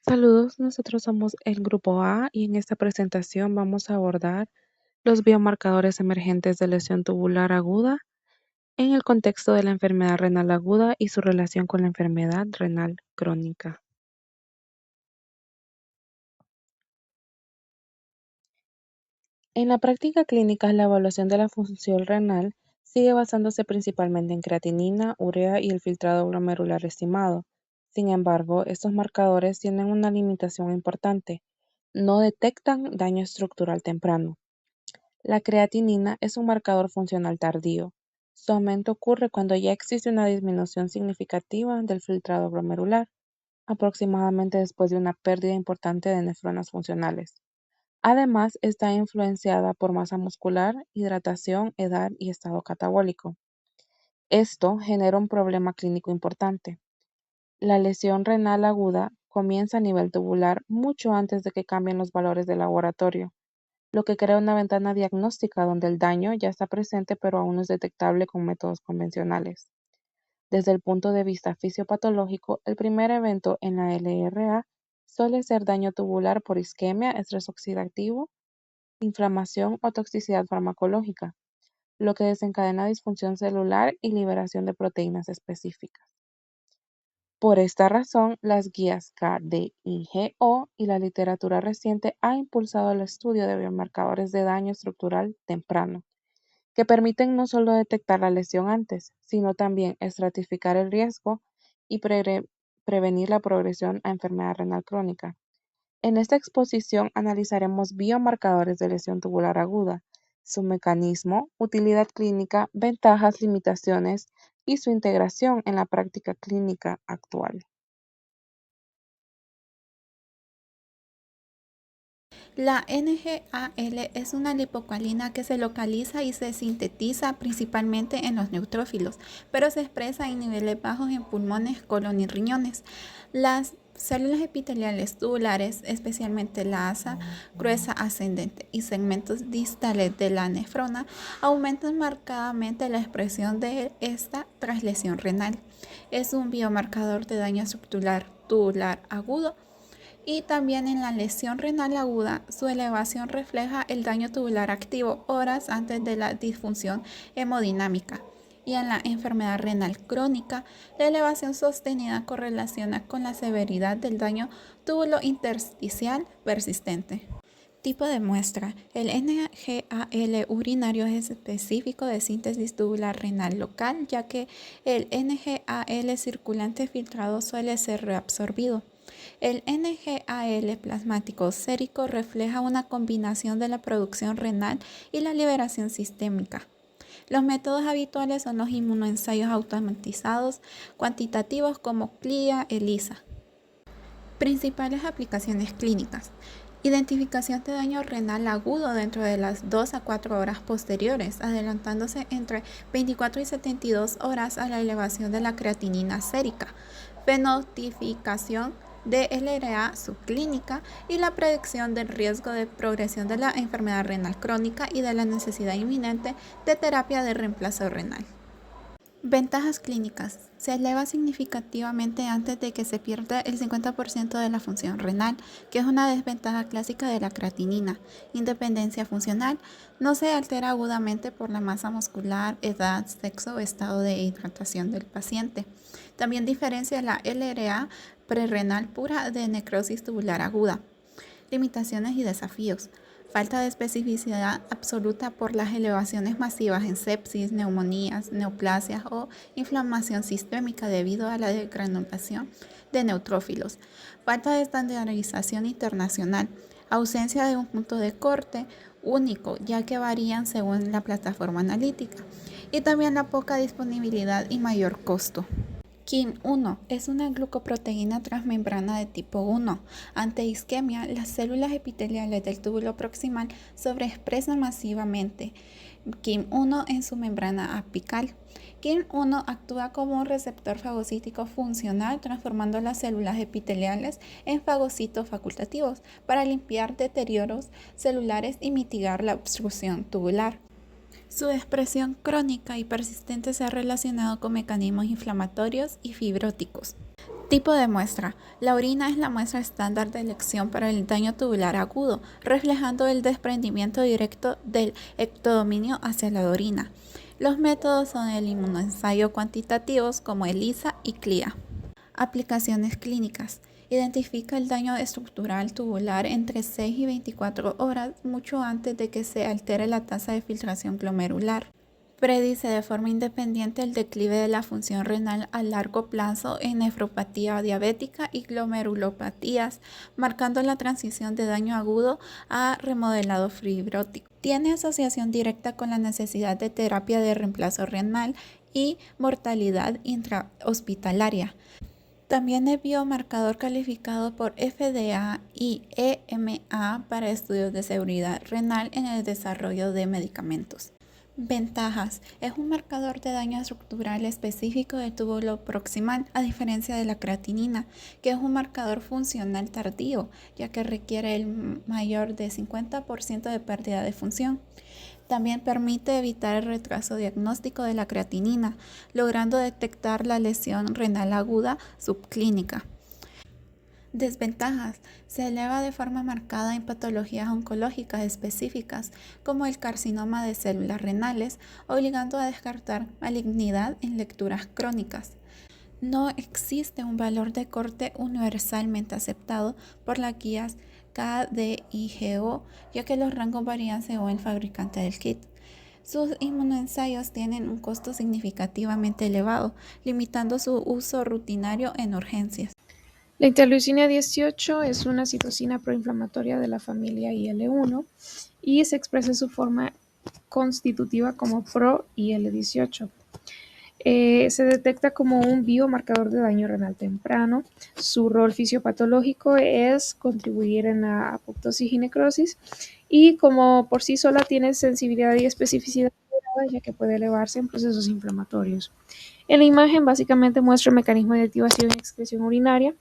Saludos, nosotros somos el grupo A y en esta presentación vamos a abordar los biomarcadores emergentes de lesión tubular aguda en el contexto de la enfermedad renal aguda y su relación con la enfermedad renal crónica. En la práctica clínica, la evaluación de la función renal sigue basándose principalmente en creatinina, urea y el filtrado glomerular estimado. Sin embargo, estos marcadores tienen una limitación importante: no detectan daño estructural temprano. La creatinina es un marcador funcional tardío. Su aumento ocurre cuando ya existe una disminución significativa del filtrado glomerular, aproximadamente después de una pérdida importante de nefronas funcionales. Además, está influenciada por masa muscular, hidratación, edad y estado catabólico. Esto genera un problema clínico importante. La lesión renal aguda comienza a nivel tubular mucho antes de que cambien los valores del laboratorio, lo que crea una ventana diagnóstica donde el daño ya está presente pero aún no es detectable con métodos convencionales. Desde el punto de vista fisiopatológico, el primer evento en la LRA suele ser daño tubular por isquemia, estrés oxidativo, inflamación o toxicidad farmacológica, lo que desencadena disfunción celular y liberación de proteínas específicas. Por esta razón, las guías KDIGO y la literatura reciente ha impulsado el estudio de biomarcadores de daño estructural temprano, que permiten no solo detectar la lesión antes, sino también estratificar el riesgo y prevenir la progresión a enfermedad renal crónica. En esta exposición analizaremos biomarcadores de lesión tubular aguda, su mecanismo, utilidad clínica, ventajas, limitaciones y su integración en la práctica clínica actual. La NGAL es una lipocoalina que se localiza y se sintetiza principalmente en los neutrófilos, pero se expresa en niveles bajos en pulmones, colon y riñones. Las células epiteliales tubulares, especialmente la asa gruesa ascendente y segmentos distales de la nefrona, aumentan marcadamente la expresión de esta tras lesión renal. Es un biomarcador de daño estructural tubular agudo y también en la lesión renal aguda, su elevación refleja el daño tubular activo horas antes de la disfunción hemodinámica. Y en la enfermedad renal crónica, la elevación sostenida correlaciona con la severidad del daño túbulo intersticial persistente. Tipo de muestra. El NGAL urinario es específico de síntesis tubular renal local, ya que el NGAL circulante filtrado suele ser reabsorbido. El NGAL plasmático sérico refleja una combinación de la producción renal y la liberación sistémica. Los métodos habituales son los inmunoensayos automatizados cuantitativos como CLIA-ELISA. Principales aplicaciones clínicas. Identificación de daño renal agudo dentro de las 2 a 4 horas posteriores, adelantándose entre 24 y 72 horas a la elevación de la creatinina sérica. Fenotipicación de LRA subclínica y la predicción del riesgo de progresión de la enfermedad renal crónica y de la necesidad inminente de terapia de reemplazo renal. Ventajas clínicas. Se eleva significativamente antes de que se pierda el 50% de la función renal, que es una desventaja clásica de la creatinina. Independencia funcional. No se altera agudamente por la masa muscular, edad, sexo o estado de hidratación del paciente. También diferencia la LRA prerrenal pura de necrosis tubular aguda. Limitaciones y desafíos. Falta de especificidad absoluta por las elevaciones masivas en sepsis, neumonías, neoplasias o inflamación sistémica debido a la degranulación de neutrófilos. Falta de estandarización internacional. Ausencia de un punto de corte único, ya que varían según la plataforma analítica. Y también la poca disponibilidad y mayor costo. KIM-1 es una glucoproteína transmembrana de tipo 1. Ante isquemia, las células epiteliales del túbulo proximal sobreexpresan masivamente KIM-1 en su membrana apical. KIM-1 actúa como un receptor fagocítico funcional, transformando las células epiteliales en fagocitos facultativos para limpiar deterioros celulares y mitigar la obstrucción tubular. Su expresión crónica y persistente se ha relacionado con mecanismos inflamatorios y fibróticos. Tipo de muestra. La orina es la muestra estándar de elección para el daño tubular agudo, reflejando el desprendimiento directo del ectodominio hacia la orina. Los métodos son el inmunoensayo cuantitativos como ELISA y CLIA. Aplicaciones clínicas. Identifica el daño estructural tubular entre 6 y 24 horas, mucho antes de que se altere la tasa de filtración glomerular. Predice de forma independiente el declive de la función renal a largo plazo en nefropatía diabética y glomerulopatías, marcando la transición de daño agudo a remodelado fibrótico. Tiene asociación directa con la necesidad de terapia de reemplazo renal y mortalidad intrahospitalaria. También es biomarcador calificado por FDA y EMA para estudios de seguridad renal en el desarrollo de medicamentos. Ventajas. Es un marcador de daño estructural específico del túbulo proximal, a diferencia de la creatinina, que es un marcador funcional tardío, ya que requiere el mayor de 50% de pérdida de función. También permite evitar el retraso diagnóstico de la creatinina, logrando detectar la lesión renal aguda subclínica. Desventajas. Se eleva de forma marcada en patologías oncológicas específicas, como el carcinoma de células renales, obligando a descartar malignidad en lecturas crónicas. No existe un valor de corte universalmente aceptado por las guías KDIGO, ya que los rangos varían según el fabricante del kit. Sus inmunoensayos tienen un costo significativamente elevado, limitando su uso rutinario en urgencias. La interleucina 18 es una citocina proinflamatoria de la familia IL-1 y se expresa en su forma constitutiva como pro-IL-18. Se detecta como un biomarcador de daño renal temprano. Su rol fisiopatológico es contribuir en la apoptosis y necrosis, y como por sí sola tiene sensibilidad y especificidad moderada, ya que puede elevarse en procesos inflamatorios. En la imagen básicamente muestra el mecanismo de activación y excreción urinaria,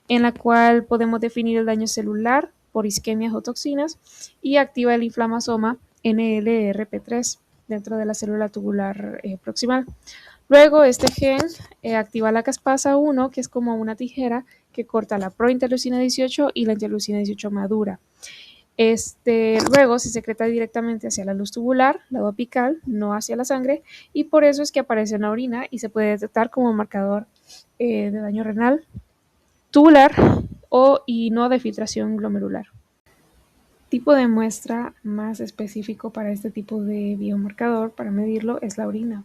en la cual podemos definir el daño celular por isquemias o toxinas, y activa el inflamasoma NLRP3 dentro de la célula tubular proximal. Luego este gen activa la caspasa 1, que es como una tijera que corta la prointerleucina 18 y la interleucina 18 madura. Luego se secreta directamente hacia la luz tubular, lado apical, no hacia la sangre, y por eso es que aparece en la orina y se puede detectar como marcador de daño renal tubular y no de filtración glomerular. Tipo de muestra más específico para este tipo de biomarcador para medirlo es la orina,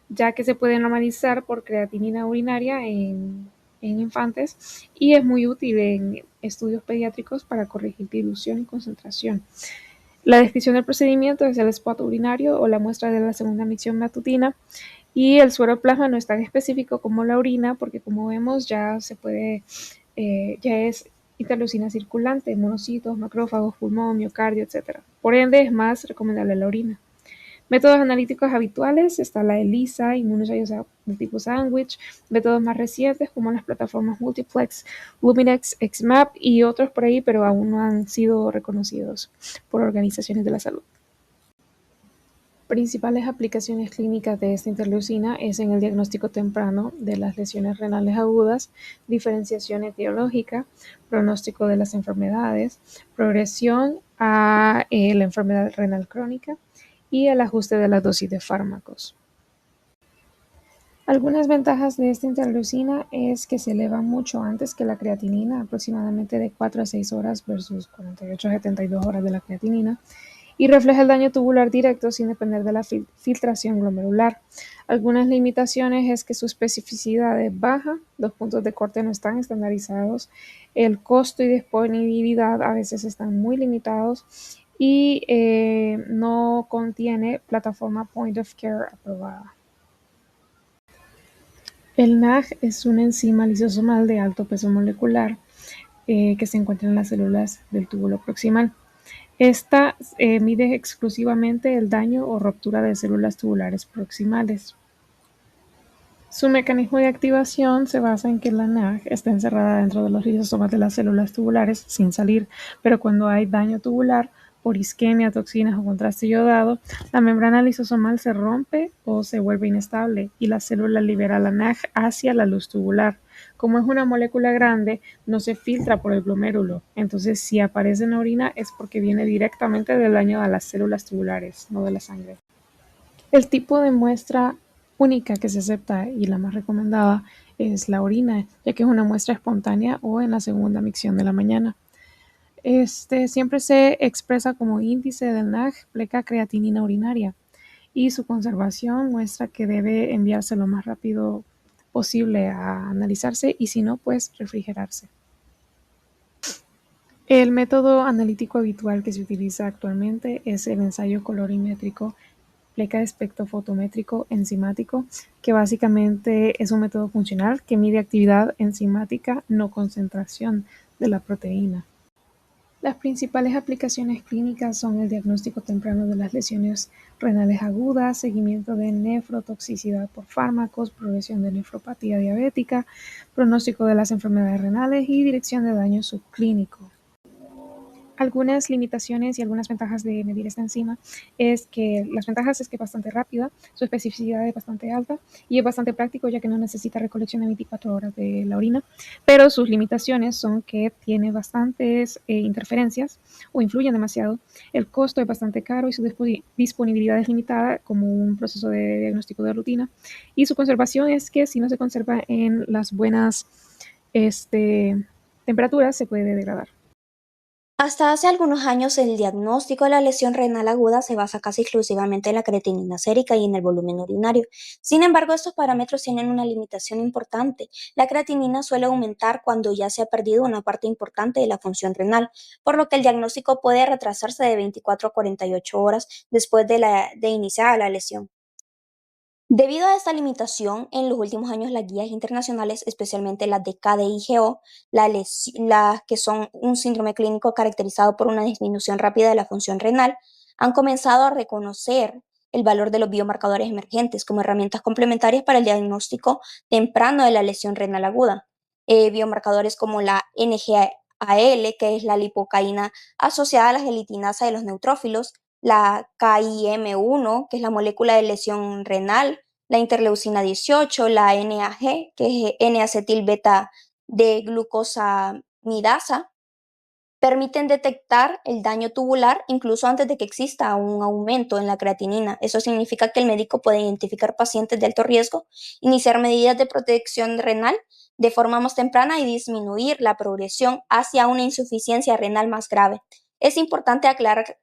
ya que se puede normalizar por creatinina urinaria en infantes y es muy útil en estudios pediátricos para corregir dilución y concentración. La descripción del procedimiento es el spot urinario o la muestra de la segunda micción matutina, y el sueroplasma no es tan específico como la orina porque, como vemos, ya es interleucina circulante, monocitos, macrófagos, pulmón, miocardio, etc. Por ende, es más recomendable la orina. Métodos analíticos habituales está la ELISA, inmunoensayos de tipo sándwich, métodos más recientes como las plataformas Multiplex, Luminex, XMAP y otros por ahí, pero aún no han sido reconocidos por organizaciones de la salud. Principales aplicaciones clínicas de esta interleucina es en el diagnóstico temprano de las lesiones renales agudas, diferenciación etiológica, pronóstico de las enfermedades, progresión a la enfermedad renal crónica y el ajuste de la dosis de fármacos. Algunas ventajas de esta interleucina es que se eleva mucho antes que la creatinina, aproximadamente de 4 a 6 horas versus 48 a 72 horas de la creatinina, y refleja el daño tubular directo sin depender de la filtración glomerular. Algunas limitaciones es que su especificidad es baja, los puntos de corte no están estandarizados, el costo y disponibilidad a veces están muy limitados, y no contiene plataforma point of care aprobada. El NAG es una enzima lisosomal de alto peso molecular que se encuentra en las células del túbulo proximal. Esta mide exclusivamente el daño o ruptura de células tubulares proximales. Su mecanismo de activación se basa en que la NAG está encerrada dentro de los lisosomas de las células tubulares sin salir, pero cuando hay daño tubular por isquemia, toxinas o contraste iodado, la membrana lisosomal se rompe o se vuelve inestable y la célula libera la NAG hacia la luz tubular, Como es una molécula grande, no se filtra por el glomérulo. Entonces, si aparece en la orina es porque viene directamente del daño a las células tubulares, no de la sangre. El tipo de muestra única que se acepta y la más recomendada es la orina, ya que es una muestra espontánea o en la segunda micción de la mañana. Siempre se expresa como índice del NAG, pleca creatinina urinaria, y su conservación muestra que debe enviarse lo más rápido posible a analizarse y si no, pues refrigerarse. El método analítico habitual que se utiliza actualmente es el ensayo colorimétrico, pleca de espectrofotométrico enzimático, que básicamente es un método funcional que mide actividad enzimática, no concentración de la proteína. Las principales aplicaciones clínicas son el diagnóstico temprano de las lesiones renales agudas, seguimiento de nefrotoxicidad por fármacos, progresión de nefropatía diabética, pronóstico de las enfermedades renales y dirección de daño subclínico. Algunas limitaciones y algunas ventajas de medir esta enzima es que las ventajas es que es bastante rápida, su especificidad es bastante alta y es bastante práctico ya que no necesita recolección de 24 horas de la orina, pero sus limitaciones son que tiene bastantes interferencias o influyen demasiado, el costo es bastante caro y su disponibilidad es limitada como un proceso de diagnóstico de rutina, y su conservación es que si no se conserva en las buenas temperaturas se puede degradar. Hasta hace algunos años, el diagnóstico de la lesión renal aguda se basa casi exclusivamente en la creatinina sérica y en el volumen urinario. Sin embargo, estos parámetros tienen una limitación importante. La creatinina suele aumentar cuando ya se ha perdido una parte importante de la función renal, por lo que el diagnóstico puede retrasarse de 24 a 48 horas después de iniciar la lesión. Debido a esta limitación, en los últimos años las guías internacionales, especialmente las de KDIGO, las que son un síndrome clínico caracterizado por una disminución rápida de la función renal, han comenzado a reconocer el valor de los biomarcadores emergentes como herramientas complementarias para el diagnóstico temprano de la lesión renal aguda. Biomarcadores como la NGAL, que es la lipocaína asociada a la gelatinasa de los neutrófilos, la KIM1, que es la molécula de lesión renal, la interleucina 18, la NAG, que es N-acetilbeta de glucosamidasa, permiten detectar el daño tubular incluso antes de que exista un aumento en la creatinina. Eso significa que el médico puede identificar pacientes de alto riesgo, iniciar medidas de protección renal de forma más temprana y disminuir la progresión hacia una insuficiencia renal más grave. Es importante aclarar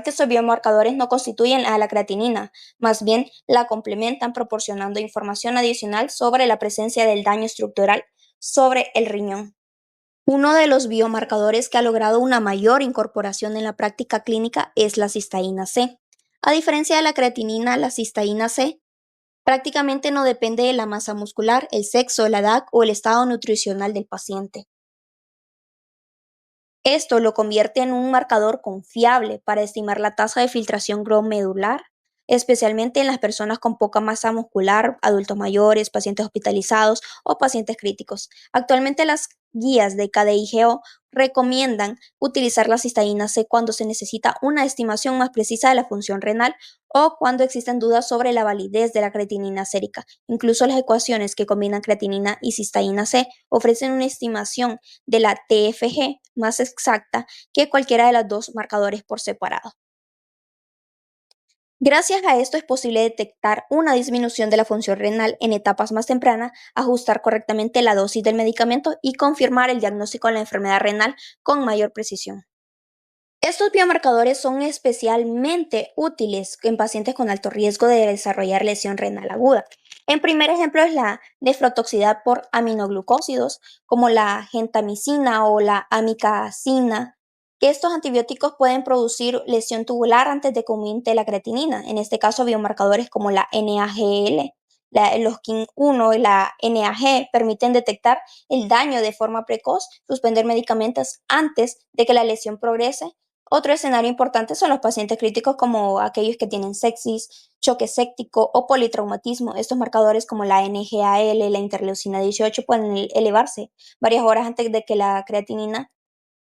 que estos biomarcadores no constituyen a la creatinina, más bien la complementan proporcionando información adicional sobre la presencia del daño estructural sobre el riñón. Uno de los biomarcadores que ha logrado una mayor incorporación en la práctica clínica es la cistaína C. A diferencia de la creatinina, la cistaína C prácticamente no depende de la masa muscular, el sexo, la edad o el estado nutricional del paciente. Esto lo convierte en un marcador confiable para estimar la tasa de filtración glomerular, especialmente en las personas con poca masa muscular, adultos mayores, pacientes hospitalizados o pacientes críticos. Actualmente las guías de KDIGO recomiendan utilizar la cisteína C cuando se necesita una estimación más precisa de la función renal o cuando existen dudas sobre la validez de la creatinina sérica. Incluso las ecuaciones que combinan creatinina y cisteína C ofrecen una estimación de la TFG más exacta que cualquiera de los dos marcadores por separado. Gracias a esto es posible detectar una disminución de la función renal en etapas más tempranas, ajustar correctamente la dosis del medicamento y confirmar el diagnóstico de la enfermedad renal con mayor precisión. Estos biomarcadores son especialmente útiles en pacientes con alto riesgo de desarrollar lesión renal aguda. En primer ejemplo es la nefrotoxicidad por aminoglucósidos, como la gentamicina o la amikacina, que estos antibióticos pueden producir lesión tubular antes de que aumente la creatinina. En este caso, biomarcadores como la NAGL, los KIM1 y la NAG permiten detectar el daño de forma precoz, suspender medicamentos antes de que la lesión progrese. Otro escenario importante son los pacientes críticos como aquellos que tienen sepsis, choque séptico o politraumatismo. Estos marcadores como la NGAL, la interleucina 18 pueden elevarse varias horas antes de que la creatinina,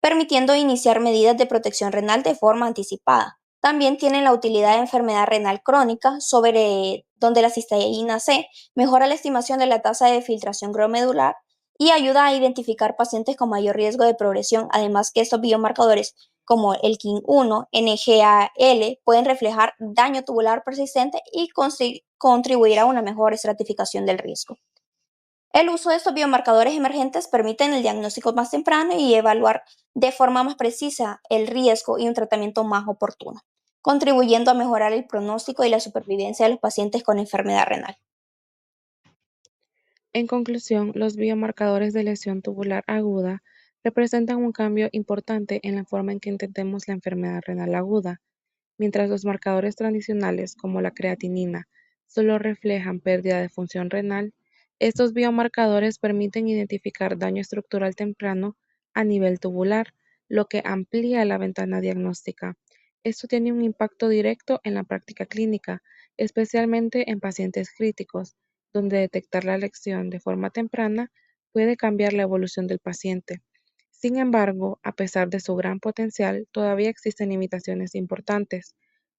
permitiendo iniciar medidas de protección renal de forma anticipada. También tienen la utilidad de enfermedad renal crónica, sobre donde la cisteína C mejora la estimación de la tasa de filtración glomerular y ayuda a identificar pacientes con mayor riesgo de progresión. Además que estos biomarcadores como el KIN1, NGAL, pueden reflejar daño tubular persistente y contribuir a una mejor estratificación del riesgo. El uso de estos biomarcadores emergentes permite el diagnóstico más temprano y evaluar de forma más precisa el riesgo y un tratamiento más oportuno, contribuyendo a mejorar el pronóstico y la supervivencia de los pacientes con enfermedad renal. En conclusión, los biomarcadores de lesión tubular aguda representan un cambio importante en la forma en que entendemos la enfermedad renal aguda. Mientras los marcadores tradicionales, como la creatinina, solo reflejan pérdida de función renal, estos biomarcadores permiten identificar daño estructural temprano a nivel tubular, lo que amplía la ventana diagnóstica. Esto tiene un impacto directo en la práctica clínica, especialmente en pacientes críticos, donde detectar la lesión de forma temprana puede cambiar la evolución del paciente. Sin embargo, a pesar de su gran potencial, todavía existen limitaciones importantes,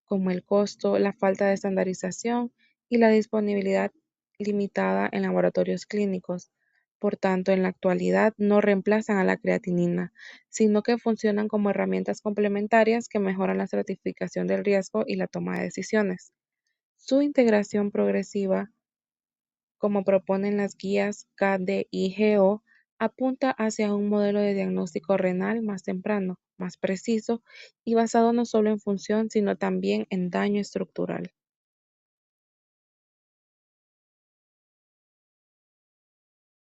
como el costo, la falta de estandarización y la disponibilidad limitada en laboratorios clínicos. Por tanto, en la actualidad no reemplazan a la creatinina, sino que funcionan como herramientas complementarias que mejoran la estratificación del riesgo y la toma de decisiones. Su integración progresiva, como proponen las guías KDIGO, apunta hacia un modelo de diagnóstico renal más temprano, más preciso y basado no solo en función, sino también en daño estructural.